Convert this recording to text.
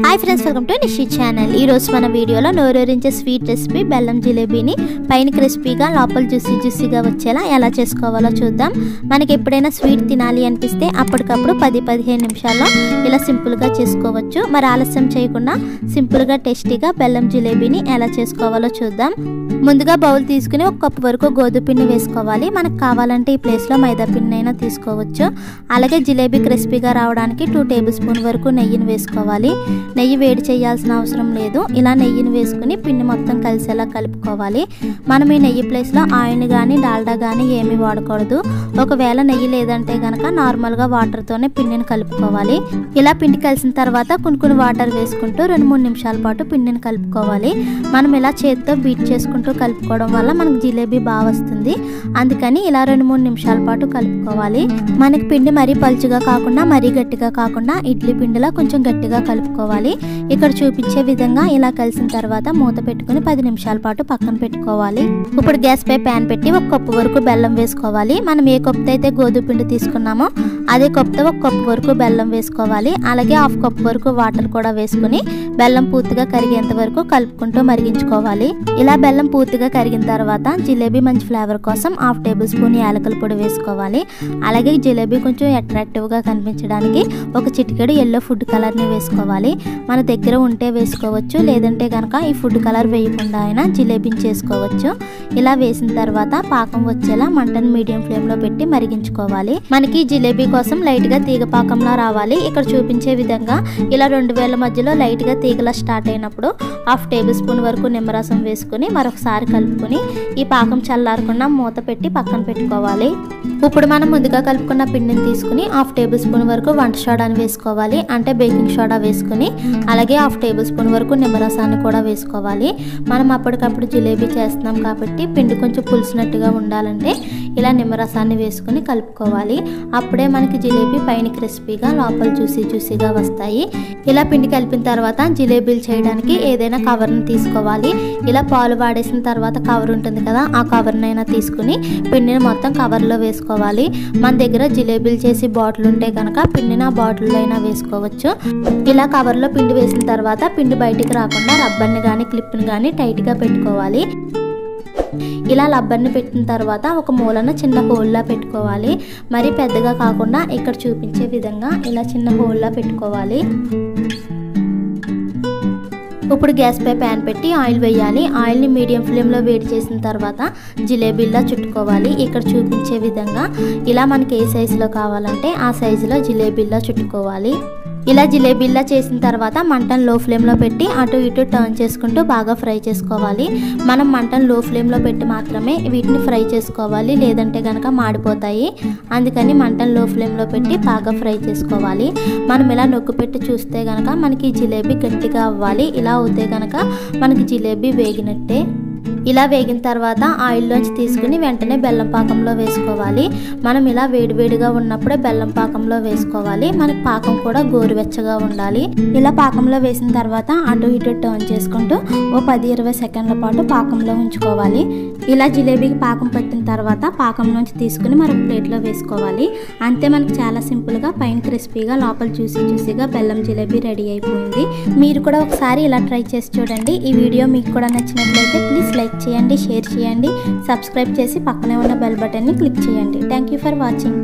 Hi friends, welcome to Nishi channel. ఈరోజు మన వీడియోలో నోరూరించే స్వీట్ రెసిపీ బెల్లం జిలేబీని పైన క్రిస్పీగా లోపల జ్యూసీగా వచ్చేలా ఎలా చేసుకోవాలో చూద్దాం. మనకి ఎప్పుడైనా స్వీట్ తినాలి అనిపిస్తే అప్పటికప్పుడు 10-15 నిమిషాల్లో ఇలా సింపుల్గా చేసుకోవచ్చు. మరి ఆలస్యం చేయకుండా సింపుల్గా టేస్టీగా బెల్లం జిలేబీని ఎలా చేసుకోవాలో చూద్దాం. ముందుగా బౌల్ తీసుకుని 1 కప్పు వరకు గోధుమ పిండి వేసుకోవాలి. మనకు కావాలంటే ఈ ప్లేస్లో మైదా పిండి అయినా తీసుకోవచ్చు. అలాగే జిలేబీ క్రిస్పీగా రావడానికి 2 టేబుల్ స్పూన్ వరకు నెయ్యిని వేసుకోవాలి. నెయ్యి వేడి చేయాల్సిన అవసరం లేదు. ఇలా నెయ్యిని వేసుకుని పిండి మొత్తం కలిసేలా కలుపుకోవాలి. మనం ఈ నెయ్యి ప్లేస్లో ఆయిల్ కానీ డాల్డా కానీ ఏమీ వాడకూడదు. ఒకవేళ నెయ్యి లేదంటే కనుక నార్మల్గా వాటర్తోనే పిండిని కలుపుకోవాలి. ఇలా పిండి కలిసిన తర్వాత కొన్ని వాటర్ వేసుకుంటూ 2-3 నిమిషాల పాటు పిండిని కలుపుకోవాలి. మనం ఇలా చేతితో బీట్ చేసుకుంటూ కలుపుకోవడం వల్ల మనకు జిలేబీ బాగా వస్తుంది. అందుకని ఇలా 2-3 నిమిషాల పాటు కలుపుకోవాలి. మనకి పిండి మరీ పలుచుగా కాకుండా మరీ గట్టిగా కాకుండా ఇడ్లీ పిండిలా కొంచెం గట్టిగా కలుపుకోవాలి. ఇక్కడ చూపించే విధంగా ఇలా కలిసిన తర్వాత మూత పెట్టుకుని 10 నిమిషాల పాటు పక్కన పెట్టుకోవాలి. ఇప్పుడు గ్యాస్ పై ప్యాన్ పెట్టి 1 కప్పు వరకు బెల్లం వేసుకోవాలి. మనం ఏ కప్పుతో అయితే గోధుమ పిండి తీసుకున్నామో అదే కప్పుతో 1 కప్పు వరకు బెల్లం వేసుకోవాలి. అలాగే 1/2 కప్పు వరకు వాటర్ కూడా వేసుకుని బెల్లం పూర్తిగా కరిగేంత వరకు కలుపుకుంటూ మరిగించుకోవాలి. ఇలా బెల్లం పూర్తిగా కరిగిన తర్వాత జిలేబీ మంచి ఫ్లేవర్ కోసం 1/2 టేబుల్ స్పూన్ యాలకుల పొడి వేసుకోవాలి. అలాగే జిలేబీ కొంచెం అట్రాక్టివ్గా కనిపించడానికి ఒక చిటికెడు ఎల్లో ఫుడ్ కలర్ని వేసుకోవాలి. మన దగ్గర ఉంటే వేసుకోవచ్చు, లేదంటే కనుక ఈ ఫుడ్ కలర్ వేయకుండా అయినా జిలేబీని చేసుకోవచ్చు. ఇలా వేసిన తర్వాత పాకం వచ్చేలా మంటను మీడియం ఫ్లేమ్లో పెట్టి మరిగించుకోవాలి. మనకి జిలేబీ కోసం లైట్గా తీగ పాకంలా రావాలి. ఇక్కడ చూపించే విధంగా ఇలా 2 వేల మధ్యలో లైట్గా తీగలా స్టార్ట్ అయినప్పుడు 1/2 టేబుల్ స్పూన్ వరకు నిమ్మరసం వేసుకుని మరొకసారి కలుపుకొని ఈ పాకం చల్లారకుండా మూత పెట్టి పక్కన పెట్టుకోవాలి. ఇప్పుడు మనం ముందుగా కలుపుకున్న పిండిని తీసుకుని 1/2 టేబుల్ స్పూన్ వరకు వంట సోడాని వేసుకోవాలి. అంటే బేకింగ్ సోడా వేసుకుని అలాగే 1/2 టేబుల్ స్పూన్ వరకు నిమ్మరసాన్ని కూడా వేసుకోవాలి. మనం అప్పటికప్పుడు జిలేబీ చేస్తున్నాం కాబట్టి పిండి కొంచెం పులిసినట్టుగా ఉండాలంటే ఇలా నిమ్మరసాన్ని వేసుకుని కలుపుకోవాలి. అప్పుడే మనకి జిలేబీ పైన క్రిస్పీగా లోపల జ్యూసీగా వస్తాయి. ఇలా పిండి కలిపిన తర్వాత జిలేబీలు చేయడానికి ఏదైనా కవర్ని తీసుకోవాలి. ఇలా పాలు వాడేసిన తర్వాత కవర్ ఉంటుంది కదా, ఆ కవర్నైనా తీసుకుని పిండిని మొత్తం కవర్లో వేసుకోవాలి. మన దగ్గర జిలేబీలు చేసి బాటిల్ ఉంటే కనుక పిండిని ఆ బాటిల్లో అయినా వేసుకోవచ్చు. ఇలా కవర్లో పిండి వేసిన తర్వాత పిండి బయటికి రాకుండా రబ్బర్ని కానీ క్లిప్ని కానీ టైట్గా పెట్టుకోవాలి. ఇలా రబ్బర్ని పెట్టిన తర్వాత ఒక మూలన చిన్న హోల్లా పెట్టుకోవాలి. మరి పెద్దగా కాకుండా ఇక్కడ చూపించే విధంగా ఇలా చిన్న హోల్లా పెట్టుకోవాలి. ఇప్పుడు గ్యాస్ పై ప్యాన్ పెట్టి ఆయిల్ వేయాలి. ఆయిల్ని మీడియం ఫ్లేమ్లో వేడి చేసిన తర్వాత జిలేబీలా చుట్టుకోవాలి. ఇక్కడ చూపించే విధంగా ఇలా మనకి ఏ సైజులో కావాలంటే ఆ సైజులో జిలేబీలా చుట్టుకోవాలి. ఇలా జిలేబీలా చేసిన తర్వాత మంటను లో ఫ్లేమ్లో పెట్టి అటు ఇటు టర్న్ చేసుకుంటూ బాగా ఫ్రై చేసుకోవాలి. మనం మంటను లో ఫ్లేమ్లో పెట్టి మాత్రమే వీటిని ఫ్రై చేసుకోవాలి, లేదంటే కనుక మాడిపోతాయి. అందుకని మంటను లో ఫ్లేమ్లో పెట్టి బాగా ఫ్రై చేసుకోవాలి. మనం ఇలా నొక్కు పెట్టి చూస్తే కనుక మనకి జిలేబీ గట్టిగా అవ్వాలి. ఇలా అవుతే కనుక మనకి జిలేబీ వేగినట్టే. ఇలా వేగిన తర్వాత ఆయిల్లోంచి తీసుకుని వెంటనే బెల్లం పాకంలో వేసుకోవాలి. మనం ఇలా వేడివేడిగా ఉన్నప్పుడే బెల్లం పాకంలో వేసుకోవాలి. మనకి పాకం కూడా గోరువెచ్చగా ఉండాలి. ఇలా పాకంలో వేసిన తర్వాత అటు ఇటు టర్న్ చేసుకుంటూ 10-20 సెకండ్ల పాటు పాకంలో ఉంచుకోవాలి. ఇలా జిలేబీకి పాకం పట్టిన తర్వాత పాకంలోంచి తీసుకుని మరొక ప్లేట్లో వేసుకోవాలి. అంతే, మనకి చాలా సింపుల్గా పైన క్రిస్పీగా లోపల జ్యూసీగా బెల్లం జిలేబీ రెడీ అయిపోయింది. మీరు కూడా ఒకసారి ఇలా ట్రై చేసి చూడండి. ఈ వీడియో మీకు కూడా నచ్చినట్లయితే ప్లీజ్ లైక్ చేయండి, షేర్ చేయండి, సబ్స్క్రైబ్ చేసి పక్కనే ఉన్న బెల్ బటన్ని క్లిక్ చేయండి. Thank you for watching.